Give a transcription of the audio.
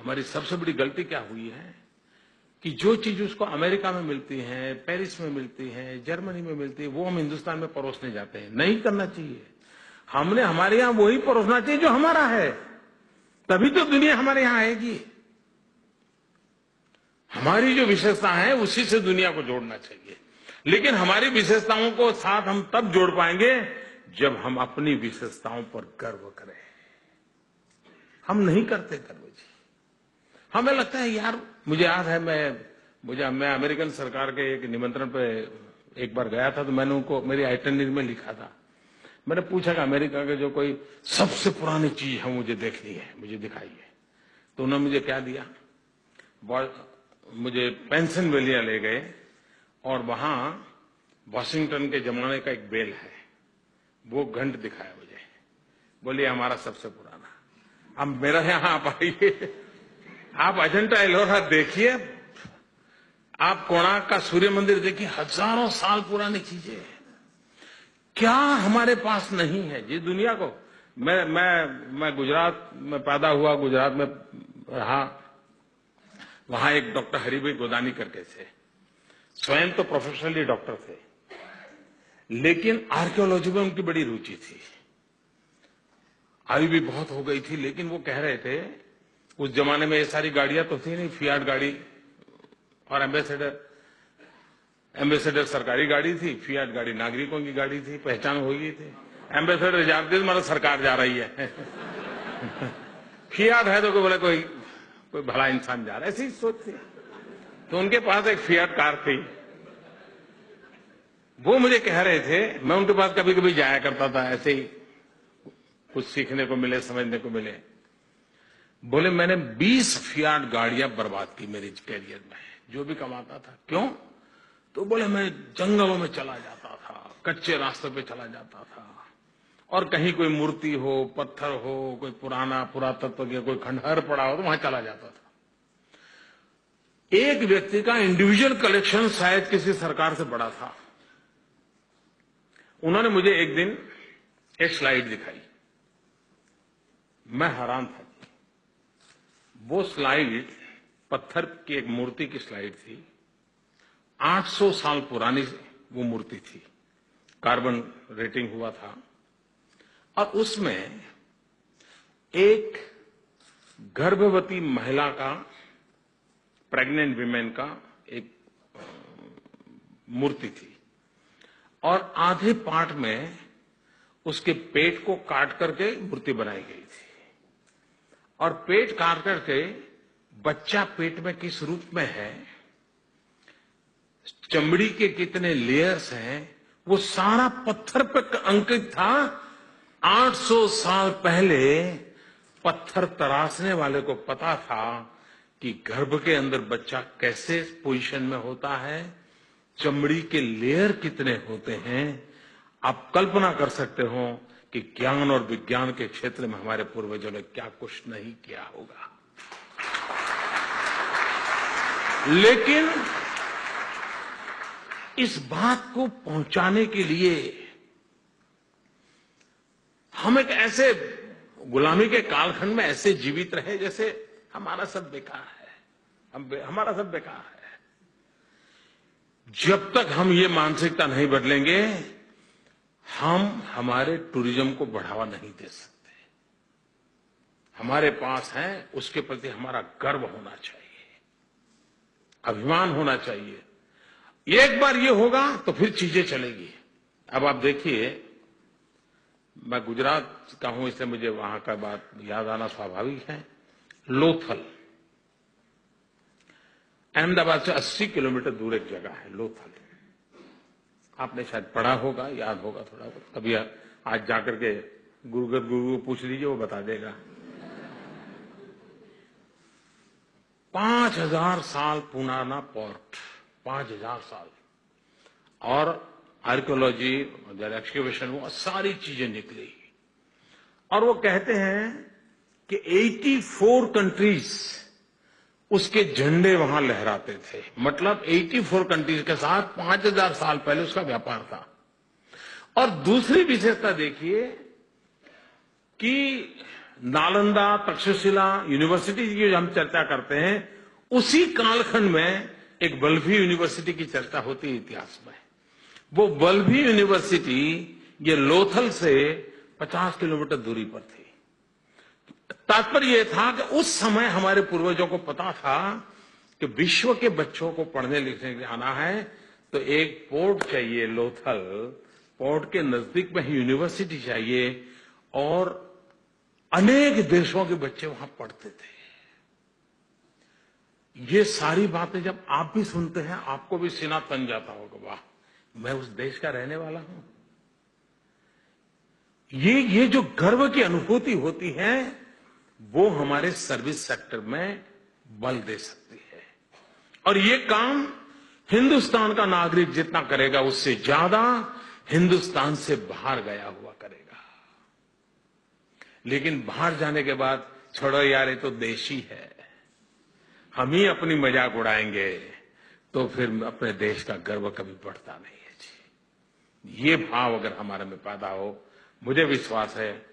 हमारी सबसे बड़ी गलती क्या हुई है कि जो चीज उसको अमेरिका में मिलती है, पेरिस में मिलती है, जर्मनी में मिलती है, वो हम हिंदुस्तान में परोसने जाते हैं। नहीं करना चाहिए। हमने हमारे यहां वही परोसना चाहिए जो हमारा है, तभी तो दुनिया हमारे यहां आएगी। हमारी जो विशेषता है उसी से दुनिया को जोड़ना चाहिए। लेकिन हमारी विशेषताओं को साथ हम तब जोड़ पाएंगे जब हम अपनी विशेषताओं पर गर्व करें। हम नहीं करते गर्व जी। हमें लगता है यार, मुझे याद है मैं अमेरिकन सरकार के एक निमंत्रण पे एक बार गया था, तो मैंने उनको मेरी आइटनरी में लिखा था। मैंने पूछा कि अमेरिका के जो कोई सबसे पुरानी चीज है मुझे देखनी है, मुझे दिखाइए। तो उन्होंने मुझे क्या दिया, मुझे पेंसिल्वेनिया ले गए और वहां वॉशिंगटन के जमाने का एक बेल है, वो घंट दिखाया मुझे। बोलिए हमारा सबसे पुराना। अब मेरा यहां आप आइए, आप अजंता एलोरा देखिए, आप कोणार्क का सूर्य मंदिर देखिए, हजारों साल पुरानी चीजें क्या हमारे पास नहीं है जी दुनिया को। मैं गुजरात में पैदा हुआ, गुजरात में रहा। वहां एक डॉक्टर हरिभाई गोदानी करके थे, स्वयं तो प्रोफेशनली डॉक्टर थे, लेकिन आर्कियोलॉजी में उनकी बड़ी रुचि थी। आयु भी बहुत हो गई थी, लेकिन वो कह रहे थे उस जमाने में ये सारी गाड़ियां तो थी नहीं, फियाट गाड़ी और एम्बेसडर सरकारी गाड़ी थी, फियाट गाड़ी नागरिकों की गाड़ी थी, पहचान हो गई थी। एम्बेसडर जानते थे मतलब सरकार जा रही है। फियाट है तो बोले कोई भला इंसान जा रहा है, ऐसी सोच थी। तो उनके पास एक फियाट कार थी। वो मुझे कह रहे थे, मैं उनके पास कभी कभी जाया करता था, ऐसे ही कुछ सीखने को मिले, समझने को मिले। बोले मैंने 20 फियाट गाड़ियां बर्बाद की मेरे कैरियर में, जो भी कमाता था। क्यों? तो बोले मैं जंगलों में चला जाता था, कच्चे रास्ते पे चला जाता था, और कहीं कोई मूर्ति हो, पत्थर हो, कोई पुराना पुरातत्व का कोई खंडहर पड़ा हो तो वहां चला जाता था। एक व्यक्ति का इंडिविजुअल कलेक्शन शायद किसी सरकार से बड़ा था। उन्होंने मुझे एक दिन एक स्लाइड दिखाई, मैं हैरान था। वो स्लाइड पत्थर की एक मूर्ति की स्लाइड थी। 800 साल पुरानी वो मूर्ति थी, कार्बन रेटिंग हुआ था, और उसमें एक गर्भवती महिला का, प्रेग्नेंट विमेन का एक मूर्ति थी, और आधे पार्ट में उसके पेट को काट करके मूर्ति बनाई गई थी, और पेट काट करके बच्चा पेट में किस रूप में है, चमड़ी के कितने लेयर्स हैं, वो सारा पत्थर पर अंकित था। 800 साल पहले पत्थर तराशने वाले को पता था कि गर्भ के अंदर बच्चा कैसे पोजीशन में होता है, चमड़ी के लेयर कितने होते हैं। आप कल्पना कर सकते हो कि ज्ञान और विज्ञान के क्षेत्र में हमारे पूर्वजों ने क्या कुछ नहीं किया होगा। लेकिन इस बात को पहुंचाने के लिए हम एक ऐसे गुलामी के कालखंड में ऐसे जीवित रहे जैसे हमारा सब बेकार है, हमारा सब बेकार है। जब तक हम ये मानसिकता नहीं बदलेंगे, हम हमारे टूरिज्म को बढ़ावा नहीं दे सकते। हमारे पास है, उसके प्रति हमारा गर्व होना चाहिए, अभिमान होना चाहिए। एक बार ये होगा तो फिर चीजें चलेगी। अब आप देखिए, मैं गुजरात का हूं इसलिए मुझे वहां का बात याद आना स्वाभाविक है। लोथल, अहमदाबाद से 80 किलोमीटर दूर एक जगह है लोथल। आपने शायद पढ़ा होगा, याद होगा थोड़ा बहुत। कभी आज जाकर के गुरु को पूछ लीजिए, वो बता देगा। 5000 साल पुराना पोर्ट, 5000 साल, और आर्कियोलॉजी और एक्सकेवेशन हुआ, सारी चीजें निकली। और वो कहते हैं कि 84 कंट्रीज उसके झंडे वहां लहराते थे। मतलब 84 कंट्रीज के साथ 5000 साल पहले उसका व्यापार था। और दूसरी विशेषता देखिए कि नालंदा, तक्षशिला यूनिवर्सिटी की जो हम चर्चा करते हैं, उसी कालखंड में एक बल्लभी यूनिवर्सिटी की चर्चा होती है इतिहास में। वो बल्लभी यूनिवर्सिटी ये लोथल से 50 किलोमीटर दूरी पर थी। तात्पर्य यह था कि उस समय हमारे पूर्वजों को पता था कि विश्व के बच्चों को पढ़ने लिखने के लिए आना है तो एक पोर्ट चाहिए, लोथल पोर्ट के नजदीक में ही यूनिवर्सिटी चाहिए, और अनेक देशों के बच्चे वहां पढ़ते थे। ये सारी बातें जब आप भी सुनते हैं, आपको भी सीना तन जाता होगा, वाह, मैं उस देश का रहने वाला हूं। ये जो गर्व की अनुभूति होती है, वो हमारे सर्विस सेक्टर में बल दे सकती है। और ये काम हिंदुस्तान का नागरिक जितना करेगा, उससे ज्यादा हिंदुस्तान से बाहर गया हुआ करेगा। लेकिन बाहर जाने के बाद, छोड़ो यार, ये तो देश ही है, हम ही अपनी मजाक उड़ाएंगे, तो फिर अपने देश का गर्व कभी बढ़ता नहीं है जी। ये भाव अगर हमारे में पैदा हो, मुझे विश्वास है